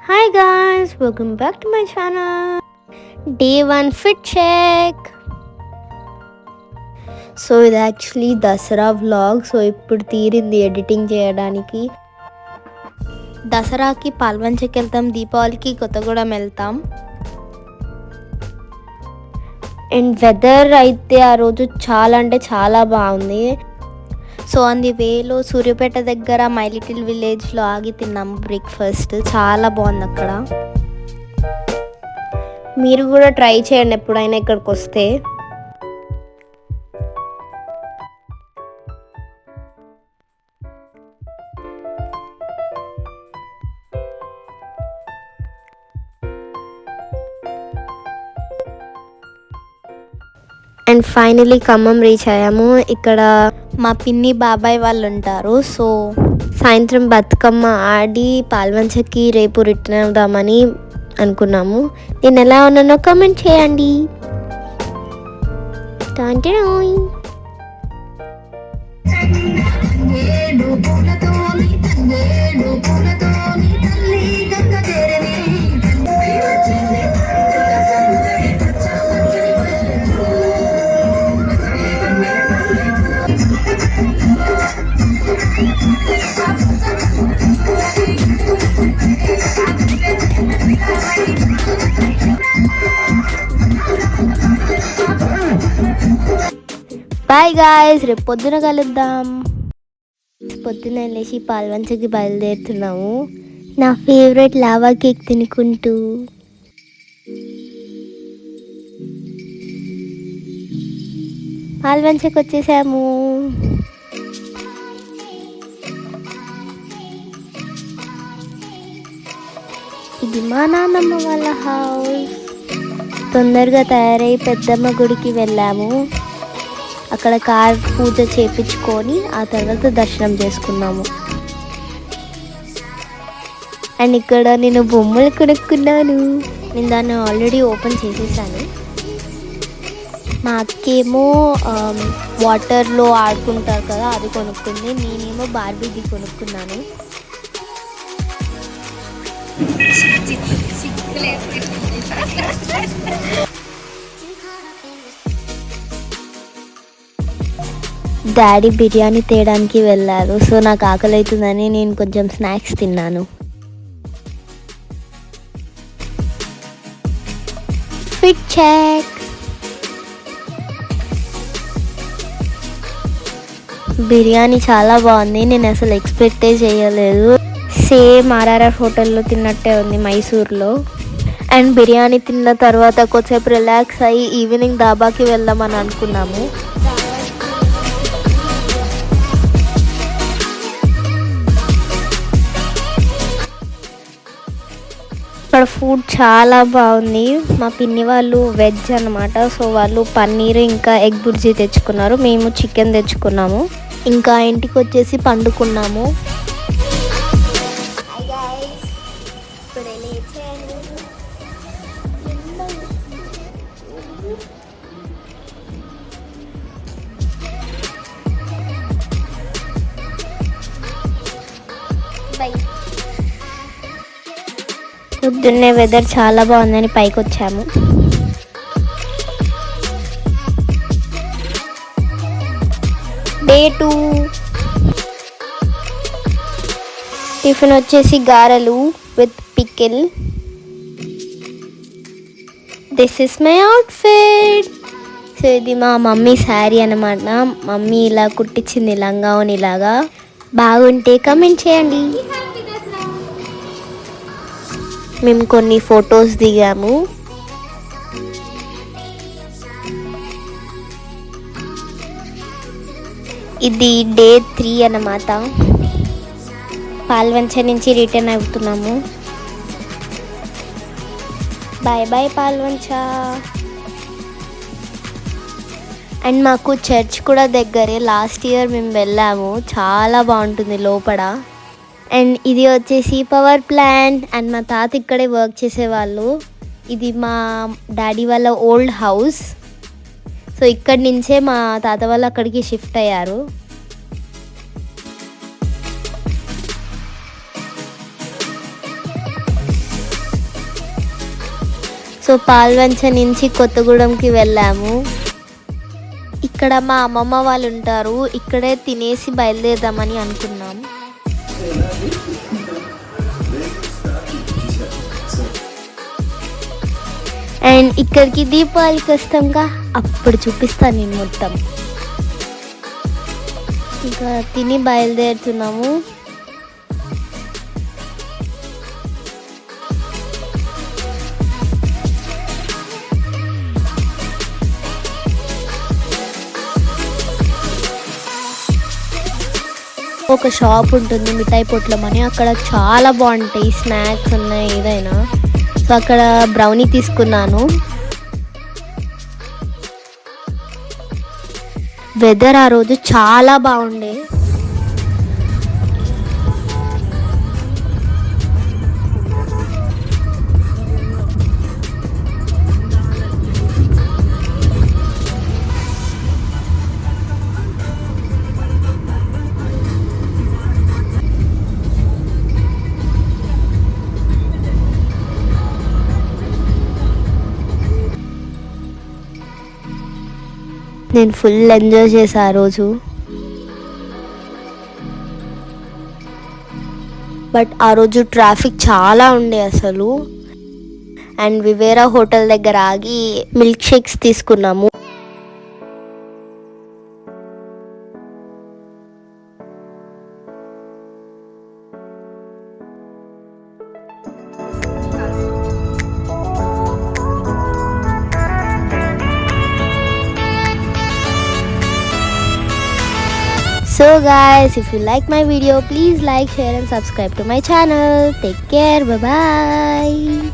Hi guys, welcome back to my channel. Day 1 fit check. So ఇది actually Dasara vlog. So ఇప్పుడు తీరింది editing చేయడానికి. దసరాకి పాల్వంచకి వెళ్తాం, దీపావళికి కొత్తగూడెం వెళ్తాం. అండ్ వెదర్ అయితే ఆ రోజు చాలా అంటే చాలా బాగుంది. సో అంది వేలో సూర్యాపేట దగ్గర మై లిటిల్ విలేజ్లో ఆగి తిన్నాము బ్రేక్ఫాస్ట్. చాలా బాగుంది అక్కడ. మీరు కూడా ట్రై చేయండి ఎప్పుడైనా ఇక్కడికి వస్తే. అండ్ ఫైనలీ ఖమ్మం రీచ్ అయ్యాము. ఇక్కడ మా పిన్ని బాబాయ్ వాళ్ళు ఉంటారు. సో సాయంత్రం బతుకమ్మ ఆడి పాల్వంచకి రేపు రిటర్న్ అవుదామని అనుకున్నాము. నేను ఎలా ఉన్నానో కామెంట్ చేయండి. బాయ్ గాయ్స్, రేపు పొద్దున కలుద్దాం. పొద్దున లేచి పాల్వంచకి బయలుదేరుతున్నాము. నా ఫేవరెట్ లావా కేక్ తినుకుంటూ. పాల్వంచకి వచ్చేసాము. ఇది మా నాన్నమ్మ వాళ్ళ హౌస్. తొందరగా తయారై పెద్దమ్మ గుడికి వెళ్ళాము. అక్కడ కార్ పూజ చేపించుకొని ఆ తర్వాత దర్శనం చేసుకున్నాము. అండ్ ఇక్కడ నేను బొమ్మలు కొనుక్కున్నాను. నేను దాన్ని ఆల్రెడీ ఓపెన్ చేసేసాను. మా అక్కేమో వాటర్లో ఆడుకుంటారు కదా, అది కొనుక్కుంది. నేనేమో బార్బీది కొనుక్కున్నాను. డాడీ బిర్యానీ తేయడానికి వెళ్ళారు. సో నాకు ఆకలి అవుతుందని నేను కొంచెం స్నాక్స్ తిన్నాను. Fit check. బిర్యానీ చాలా బాగుంది. నేను అసలు ఎక్స్పెక్టే చేయలేదు. సేమ్ ఆర్ఆర్ఆర్ హోటల్లో తిన్నట్టే ఉంది మైసూర్లో. అండ్ బిర్యానీ తిన్న తర్వాత కొద్దిసేపు రిలాక్స్ అయ్యి ఈవినింగ్ దాబాకి వెళ్దామని అనుకున్నాము. ఇక్కడ ఫుడ్ చాలా బాగుంది. మా పిన్ని వాళ్ళు వెజ్ అనమాట. సో వాళ్ళు పన్నీర్ ఇంకా ఎగ్ బుర్జీ తెచ్చుకున్నారు. మేము చికెన్ తెచ్చుకున్నాము. ఇంకా ఇంటికి వచ్చేసి పండుకున్నాము. పొద్దున్నే వెదర్ చాలా బాగుందని పైకి వచ్చాము. డే 2 టిఫిన్ వచ్చేసి గారెలు with pickle. This is my outfit. So ఇది మా మమ్మీ శారీ అన్నమాట. మమ్మీ ఇలా కుట్టించింది లంగావని ఇలాగా. బాగుంటే కమెంట్ చేయండి. మేము కొన్ని ఫొటోస్ దిగాము. ఇది డే 3 అన్నమాట. పాల్వంచ నుంచి రిటర్న్ అవుతున్నాము. Bye bye Palvancha. అండ్ మాకు చర్చ్ కూడా దగ్గరే. లాస్ట్ ఇయర్ మేము వెళ్ళాము. చాలా బాగుంటుంది లోపల. అండ్ ఇది వచ్చేసి పవర్ ప్లాంట్. అండ్ మా తాత ఇక్కడే వర్క్ చేసేవాళ్ళు. ఇది మా డాడీ వాళ్ళ ఓల్డ్ హౌస్. సో ఇక్కడి నుంచే మా తాత వాళ్ళు అక్కడికి షిఫ్ట్ అయ్యారు. సో పాల్వంచ నుంచి కొత్తగూడెంకి వెళ్ళాము. ఇక్కడ మా అమ్మమ్మ వాళ్ళు ఉంటారు, ఇక్కడే తినేసి బయలుదేరదామని అనుకున్నాం. అండ్ ఇక్కడికి దీపావళికి వస్తాంగా, అప్పుడు చూపిస్తాను నేను మొత్తం. ఇంకా తిని బయలుదేరుతున్నాము. ఒక షాప్ ఉంటుంది మిఠాయి పొట్లం అని, అక్కడ చాలా బాగుంటాయి, స్నాక్స్ ఉన్నాయి ఏదైనా. సో అక్కడ బ్రౌనీ తీసుకున్నాను. వెదర్ ఆ రోజు చాలా బాగుండే. నేను ఫుల్ ఎంజాయ్ చేశా ఆ రోజు. బట్ ఆ రోజు ట్రాఫిక్ చాలా ఉండే అసలు. అండ్ వివేరా హోటల్ దగ్గర ఆగి మిల్క్ షేక్స్ తీసుకున్నాము. So guys, if you like my video, please like, share and subscribe to my channel. Take care. Bye bye.